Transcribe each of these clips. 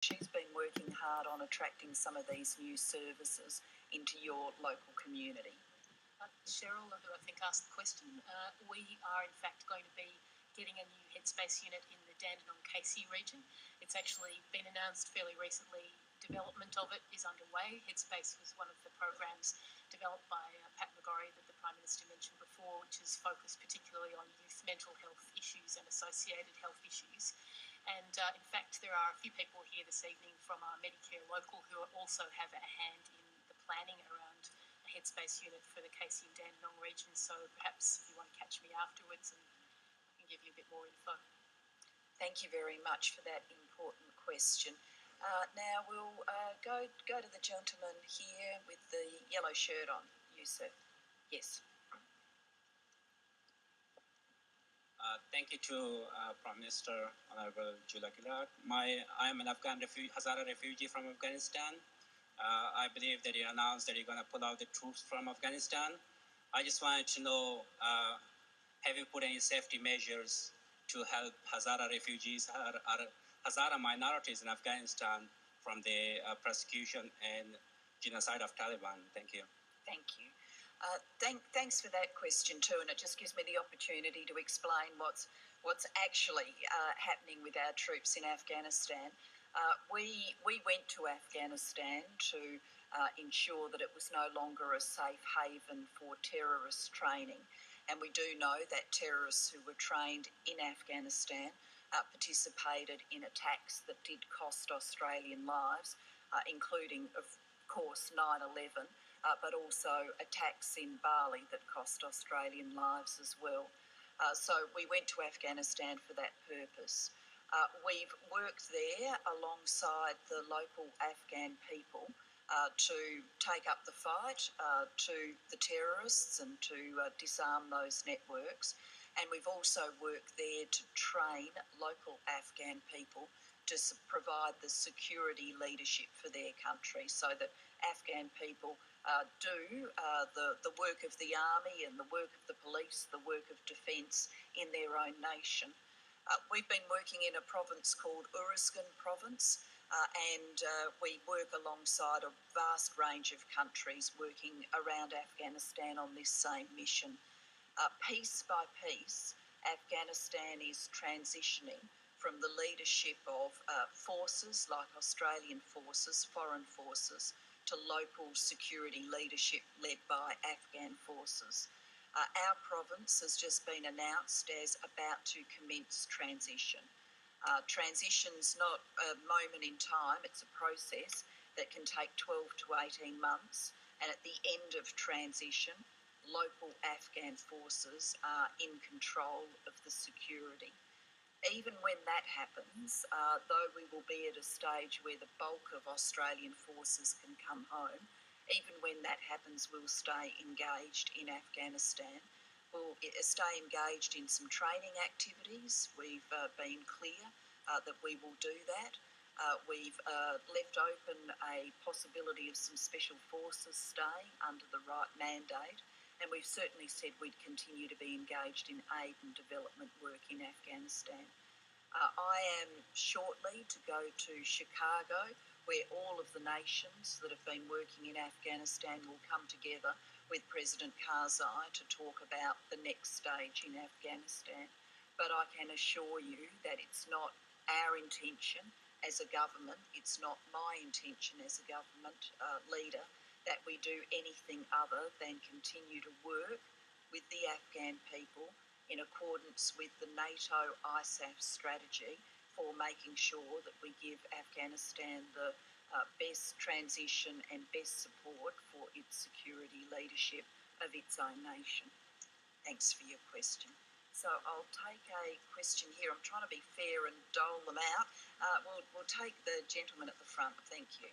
she's been working hard on attracting some of these new services into your local community. Cheryl, who I think asked the question, we are in fact going to be getting a new Headspace unit in the Dandenong Casey region. It's actually been announced fairly recently. Development of it is underway. Headspace was one of the programs developed by Pat McGorry that the Prime Minister mentioned before, which is focused particularly on youth mental health issues and associated health issues. And in fact, there are a few people here this evening from our Medicare local who also have a hand in the planning around a Headspace unit for the Casey and Dandenong region. So perhaps if you want to catch me afterwards, and I can give you a bit more info. Thank you very much for that important question. Now we'll go to the gentleman here with the yellow shirt on. You, sir. Yes. Thank you to Prime Minister Honorable Julia Gillard. I am an Hazara refugee from Afghanistan. I believe that you announced that you're going to pull out the troops from Afghanistan. I just wanted to know, have you put any safety measures to help Hazara refugees, Hazara minorities in Afghanistan from the persecution and genocide of Taliban? Thank you. Thank you. Thanks for that question too, and it just gives me the opportunity to explain what's actually happening with our troops in Afghanistan. We went to Afghanistan to ensure that it was no longer a safe haven for terrorist training, and we do know that terrorists who were trained in Afghanistan participated in attacks that did cost Australian lives, including, of course, 9/11. But also attacks in Bali that cost Australian lives as well. So we went to Afghanistan for that purpose. We've worked there alongside the local Afghan people to take up the fight to the terrorists and to disarm those networks. And we've also worked there to train local Afghan people to provide the security leadership for their country so that Afghan people do the work of the army and the work of the police, the work of defence in their own nation. We've been working in a province called Uruzgan province, and we work alongside a vast range of countries working around Afghanistan on this same mission. Piece by piece, Afghanistan is transitioning from the leadership of forces like Australian forces, foreign forces, to local security leadership led by Afghan forces. Our province has just been announced as about to commence transition. Transition's not a moment in time, it's a process that can take 12 to 18 months, and at the end of transition, local Afghan forces are in control of the security. Even when that happens, though we will be at a stage where the bulk of Australian forces can come home, even when that happens, we'll stay engaged in Afghanistan. We'll stay engaged in some training activities. We've been clear that we will do that. We've left open a possibility of some special forces staying under the right mandate. And we've certainly said we'd continue to be engaged in aid and development work in Afghanistan. I am shortly to go to Chicago, where all of the nations that have been working in Afghanistan will come together with President Karzai to talk about the next stage in Afghanistan. But I can assure you that it's not our intention as a government, it's not my intention as a government leader, that we do anything other than continue to work with the Afghan people in accordance with the NATO ISAF strategy for making sure that we give Afghanistan the best transition and best support for its security leadership of its own nation. Thanks for your question. So I'll take a question here. I'm trying to be fair and dole them out. We'll take the gentleman at the front. Thank you.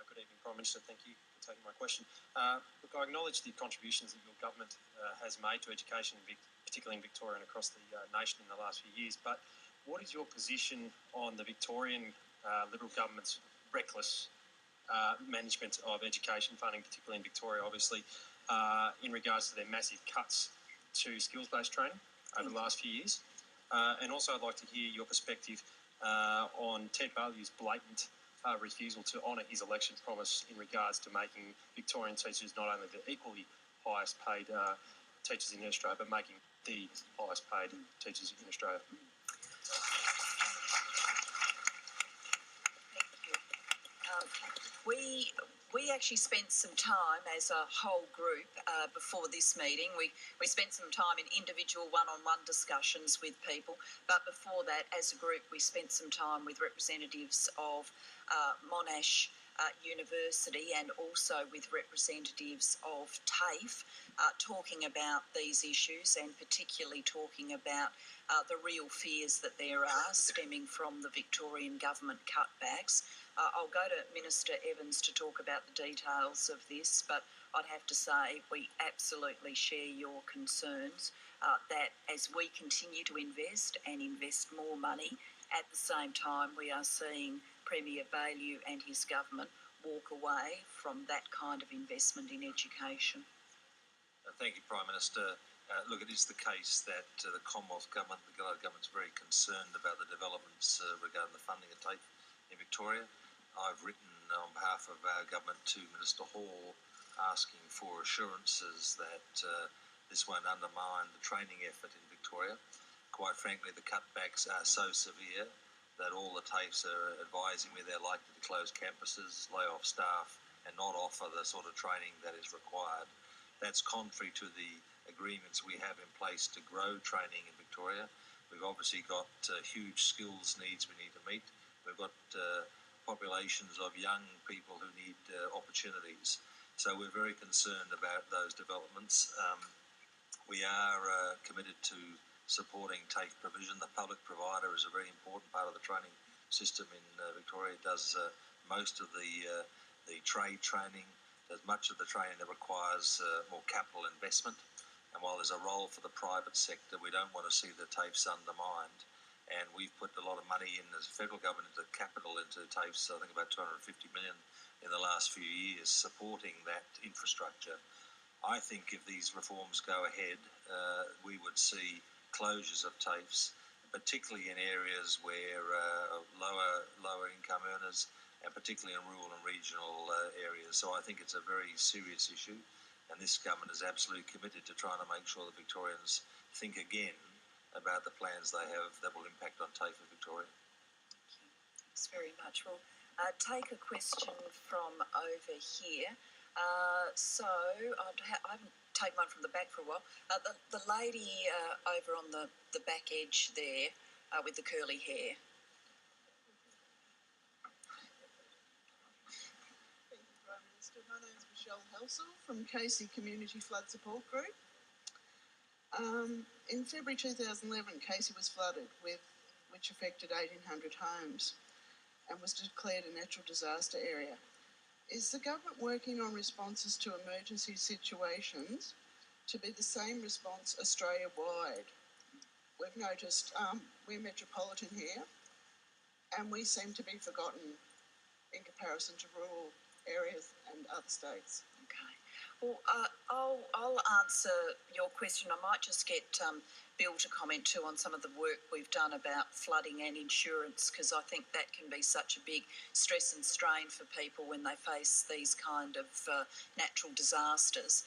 Good evening, Prime Minister. Thank you for taking my question. Look, I acknowledge the contributions that your government has made to education, particularly in Victoria and across the nation in the last few years. But what is your position on the Victorian Liberal government's reckless management of education funding, particularly in Victoria, obviously, in regards to their massive cuts to skills-based training over the last few years. And also I'd like to hear your perspective on Ted Baillieu's blatant refusal to honour his election promise in regards to making Victorian teachers not only the equally highest paid teachers in Australia, but making the highest paid teachers in Australia. We actually spent some time as a whole group before this meeting. We spent some time in individual one-on-one discussions with people, but before that, as a group, we spent some time with representatives of Monash University and also with representatives of TAFE talking about these issues and particularly talking about the real fears that there are stemming from the Victorian government cutbacks. I'll go to Minister Evans to talk about the details of this, but I'd have to say we absolutely share your concerns that as we continue to invest and invest more money, at the same time we are seeing Premier Baillieu and his government walk away from that kind of investment in education. Thank you, Prime Minister. Look, it is the case that the Commonwealth Government, the Gillard Government, is very concerned about the developments regarding the funding of TAFE in Victoria. I've written on behalf of our government to Minister Hall asking for assurances that this won't undermine the training effort in Victoria. Quite frankly, the cutbacks are so severe that all the TAFEs are advising me they're likely to close campuses, lay off staff and not offer the sort of training that is required. That's contrary to the agreements we have in place to grow training in Victoria. We've obviously got huge skills needs we need to meet. We've got populations of young people who need opportunities. So we're very concerned about those developments. We are committed to supporting TAFE provision. The public provider is a very important part of the training system in Victoria. It does most of the trade training, does much of the training that requires more capital investment. And while there's a role for the private sector, we don't want to see the TAFEs undermined. And we've put a lot of money in as a federal government into capital into TAFEs, I think about $250 million in the last few years, supporting that infrastructure. I think if these reforms go ahead, we would see closures of TAFEs, particularly in areas where lower income earners, and particularly in rural and regional areas. So I think it's a very serious issue, and this government is absolutely committed to trying to make sure that Victorians think again about the plans they have that will impact on TAFE in Victoria. Thanks very much. We'll take a question from over here. I haven't taken one from the back for a while. The lady over on the back edge there with the curly hair. Thank you, Prime Minister. My name is Michelle Helsel from Casey Community Flood Support Group. In February 2011, Casey was flooded, which affected 1,800 homes and was declared a natural disaster area. Is the government working on responses to emergency situations to be the same response Australia-wide? We've noticed we're metropolitan here and we seem to be forgotten in comparison to rural areas and other states. Okay. Well, I'll answer your question. I might just get Bill to comment too on some of the work we've done about flooding and insurance, because I think that can be such a big stress and strain for people when they face these kind of natural disasters.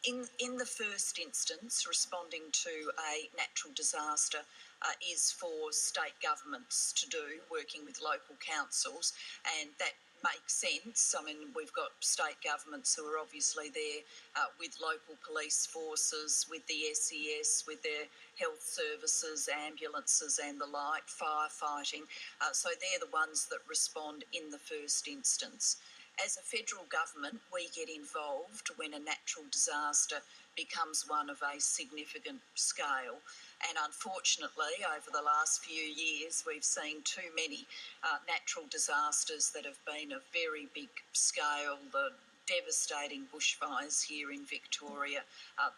In the first instance, responding to a natural disaster is for state governments to do, working with local councils, and that makes sense. I mean, we've got state governments who are obviously there with local police forces, with the SES, with their health services, ambulances and the like, firefighting. So they're the ones that respond in the first instance. As a federal government, we get involved when a natural disaster becomes one of a significant scale. And unfortunately, over the last few years, we've seen too many natural disasters that have been of very big scale. The devastating bushfires here in Victoria,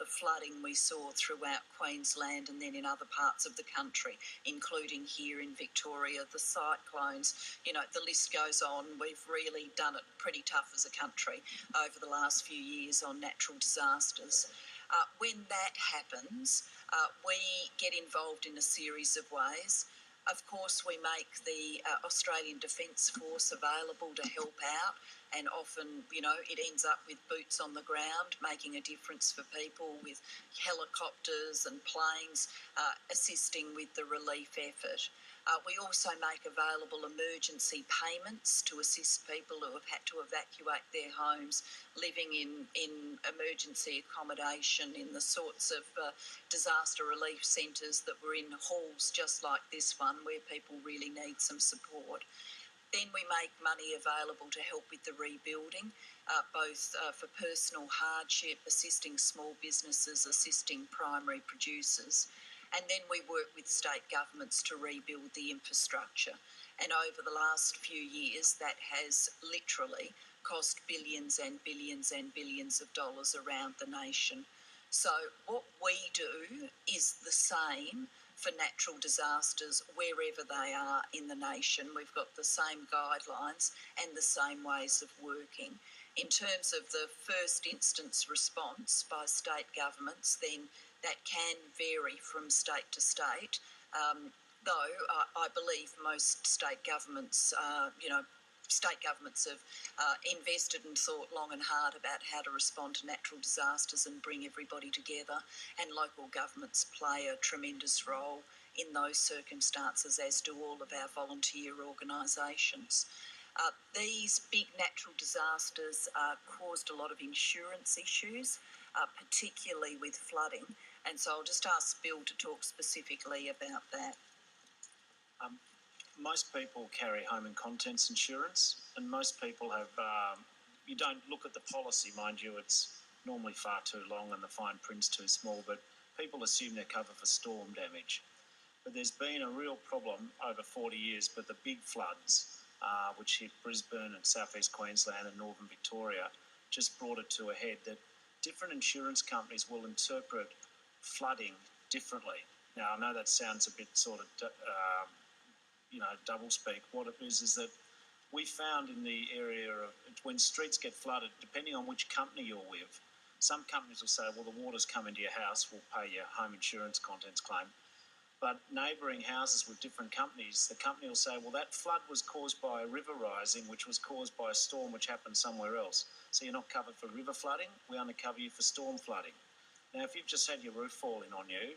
the flooding we saw throughout Queensland and then in other parts of the country, including here in Victoria, the cyclones, you know, the list goes on. We've really done it pretty tough as a country over the last few years on natural disasters. When that happens, we get involved in a series of ways. Of course, we make the Australian Defence Force available to help out, and often, it ends up with boots on the ground, making a difference for people with helicopters and planes assisting with the relief effort. We also make available emergency payments to assist people who have had to evacuate their homes, living in emergency accommodation in the sorts of disaster relief centres that were in halls just like this one, where people really need some support. Then we make money available to help with the rebuilding, both for personal hardship, assisting small businesses, assisting primary producers. And then we work with state governments to rebuild the infrastructure. And over the last few years, that has literally cost billions and billions and billions of dollars around the nation. So what we do is the same for natural disasters wherever they are in the nation. We've got the same guidelines and the same ways of working. In terms of the first instance response by state governments, then that can vary from state to state, though I believe most state governments, state governments have invested and thought long and hard about how to respond to natural disasters and bring everybody together, and local governments play a tremendous role in those circumstances, as do all of our volunteer organisations. These big natural disasters caused a lot of insurance issues, particularly with flooding, and so I'll just ask Bill to talk specifically about that. Most people carry home and contents insurance, and most people have, you don't look at the policy, mind you, it's normally far too long and the fine print's too small, but people assume they're covered for storm damage. But there's been a real problem over 40 years, but the big floods, which hit Brisbane and southeast Queensland and northern Victoria, just brought it to a head that different insurance companies will interpret flooding differently. Now, I know that sounds a bit sort of, doublespeak. What it is that we found in the area of when streets get flooded, depending on which company you're with, some companies will say, well, the water's come into your house, we'll pay your home insurance contents claim. But neighbouring houses with different companies, the company will say, well, that flood was caused by a river rising, which was caused by a storm which happened somewhere else. So you're not covered for river flooding, we only cover you for storm flooding. Now, if you've just had your roof falling on you,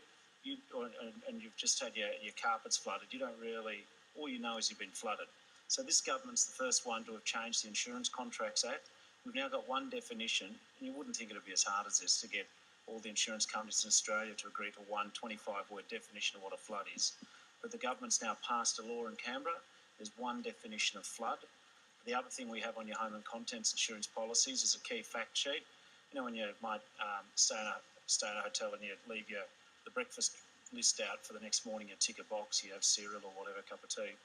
and you've just had your carpets flooded, you don't really, all you know is you've been flooded. So this government's the first one to have changed the Insurance Contracts Act. We've now got one definition, and you wouldn't think it would be as hard as this to get all the insurance companies in Australia to agree to one 25-word definition of what a flood is. But the government's now passed a law in Canberra. There's one definition of flood. The other thing we have on your home and contents insurance policies is a key fact sheet. You know, when you might stay in a hotel and you leave the breakfast list out for the next morning, you tick a box, you have cereal or whatever, cup of tea.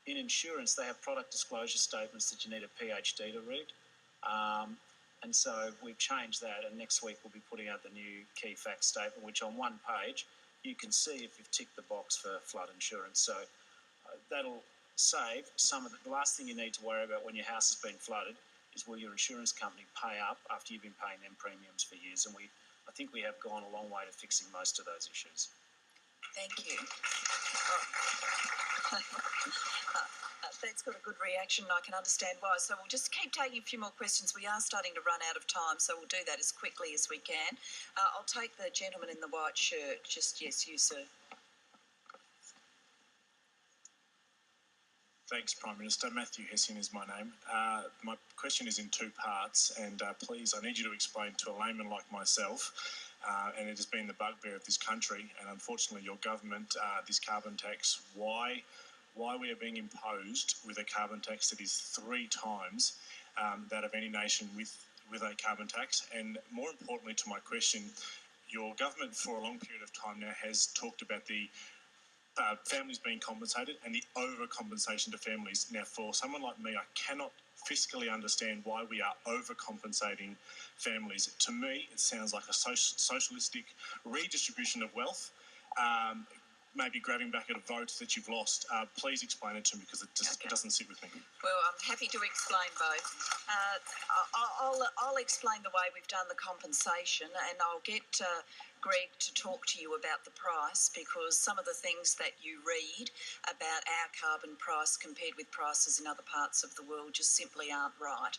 In insurance, they have product disclosure statements that you need a PhD to read. And so we've changed that, and next week we'll be putting out the new key fact statement, which on one page you can see if you've ticked the box for flood insurance. So that'll save some of the last thing you need to worry about when your house has been flooded is will your insurance company pay up after you've been paying them premiums for years. And I think we have gone a long way to fixing most of those issues. Thank you. That's got a good reaction, and I can understand why. So we'll just keep taking a few more questions. We are starting to run out of time, so we'll do that as quickly as we can. I'll take the gentleman in the white shirt. Yes, you, sir. Thanks, Prime Minister. Matthew Hessing is my name. My question is in two parts, and please, I need you to explain to a layman like myself, and it has been the bugbear of this country, and unfortunately your government, this carbon tax, why we are being imposed with a carbon tax that is 3 times that of any nation with a carbon tax. And more importantly to my question, your government for a long period of time now has talked about the families being compensated and the overcompensation to families. Now, for someone like me, I cannot fiscally understand why we are overcompensating families. To me, it sounds like a socialistic redistribution of wealth. maybe grabbing back at a vote that you've lost. Please explain it to me because it doesn't sit with me. Well, I'm happy to explain both. I'll explain the way we've done the compensation, and I'll get Greg to talk to you about the price, because some of the things that you read about our carbon price compared with prices in other parts of the world just simply aren't right.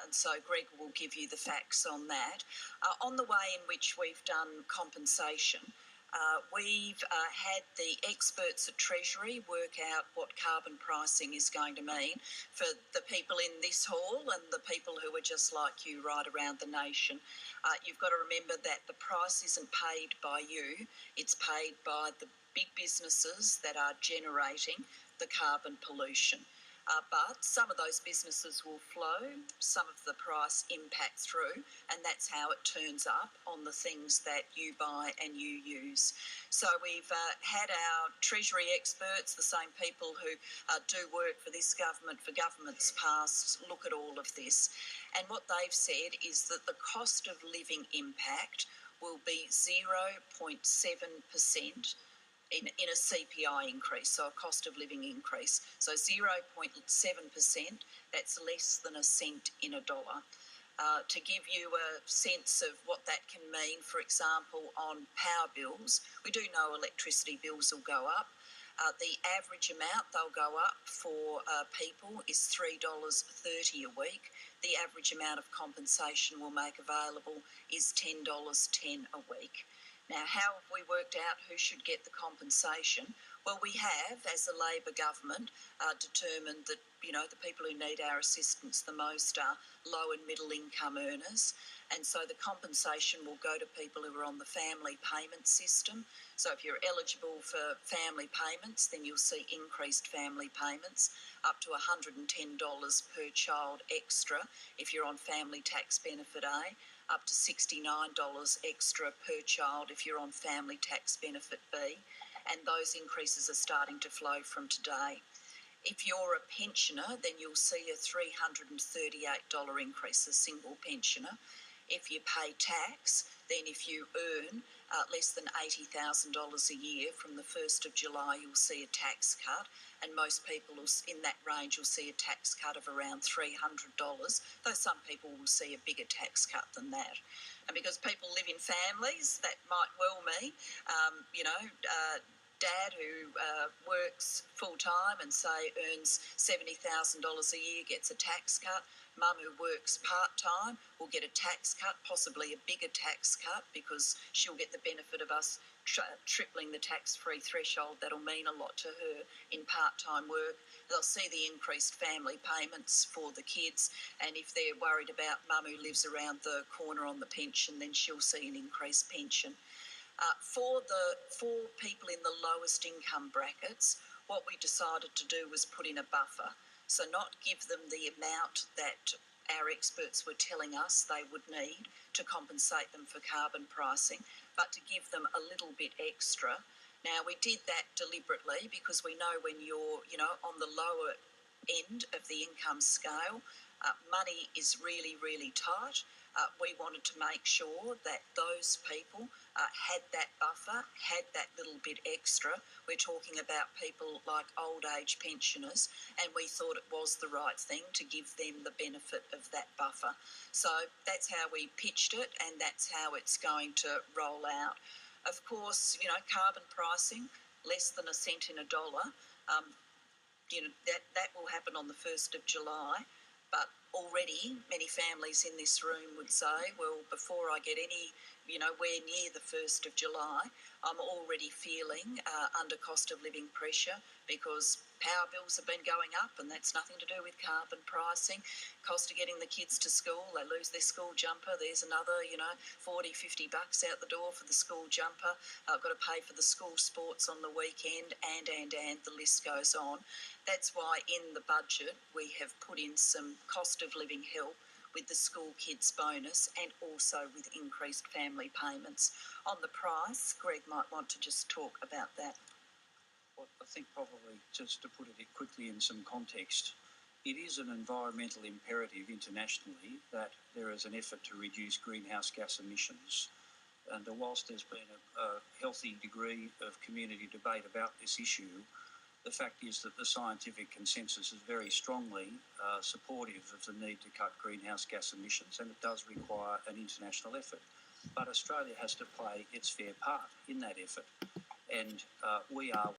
And so Greg will give you the facts on that. On the way in which we've done compensation, we've had the experts at Treasury work out what carbon pricing is going to mean for the people in this hall and the people who are just like you right around the nation. You've got to remember that the price isn't paid by you, it's paid by the big businesses that are generating the carbon pollution. But some of those businesses will flow, some of the price impact through, and that's how it turns up on the things that you buy and you use. So we've had our Treasury experts, the same people who do work for this government, for governments past, look at all of this. And what they've said is that the cost of living impact will be 0.7%. In a CPI increase, so a cost of living increase. So 0.7%, that's less than a cent in a dollar. To give you a sense of what that can mean, for example, on power bills, we do know electricity bills will go up. The average amount they'll go up for people is $3.30 a week. The average amount of compensation we'll make available is $10.10 a week. Now, how have we worked out who should get the compensation? Well, we have, as a Labor government, determined that, the people who need our assistance the most are low and middle income earners. And so the compensation will go to people who are on the family payment system. So if you're eligible for family payments, then you'll see increased family payments up to $110 per child extra if you're on family tax benefit A, up to $69 extra per child if you're on family tax benefit B, and those increases are starting to flow from today. If you're a pensioner, then you'll see a $338 increase, a single pensioner. If you pay tax, then if you earn less than $80,000 a year, from the 1st of July you'll see a tax cut, and most people in that range will see a tax cut of around $300, though some people will see a bigger tax cut than that. And because people live in families, that might well mean, Dad who works full-time and, say, earns $70,000 a year gets a tax cut. Mum who works part-time will get a tax cut, possibly a bigger tax cut, because she'll get the benefit of us tripling the tax-free threshold. That'll mean a lot to her in part-time work. They'll see the increased family payments for the kids, and if they're worried about mum who lives around the corner on the pension, then she'll see an increased pension. For people in the lowest income brackets, what we decided to do was put in a buffer. So not give them the amount that our experts were telling us they would need to compensate them for carbon pricing, but to give them a little bit extra. Now, we did that deliberately because we know when you're, on the lower end of the income scale, money is really, really tight. We wanted to make sure that those people had that buffer, had that little bit extra. We're talking about people like old age pensioners, and we thought it was the right thing to give them the benefit of that buffer. So that's how we pitched it, and that's how it's going to roll out. Of course, carbon pricing, less than a cent in a dollar, that will happen on the 1st of July. But already many families in this room would say, well, before I get where near the 1st of July, I'm already feeling under cost of living pressure because power bills have been going up, and that's nothing to do with carbon pricing. Cost of getting the kids to school, they lose their school jumper, there's another, $40-50 out the door for the school jumper. I've got to pay for the school sports on the weekend, and the list goes on. That's why in the budget we have put in some cost of living help with the school kids bonus and also with increased family payments. On the price, Greg might want to just talk about that. Well, I think probably just to put it quickly in some context, it is an environmental imperative internationally that there is an effort to reduce greenhouse gas emissions. And whilst there's been a healthy degree of community debate about this issue, the fact is that the scientific consensus is very strongly supportive of the need to cut greenhouse gas emissions, and it does require an international effort. But Australia has to play its fair part in that effort, and we are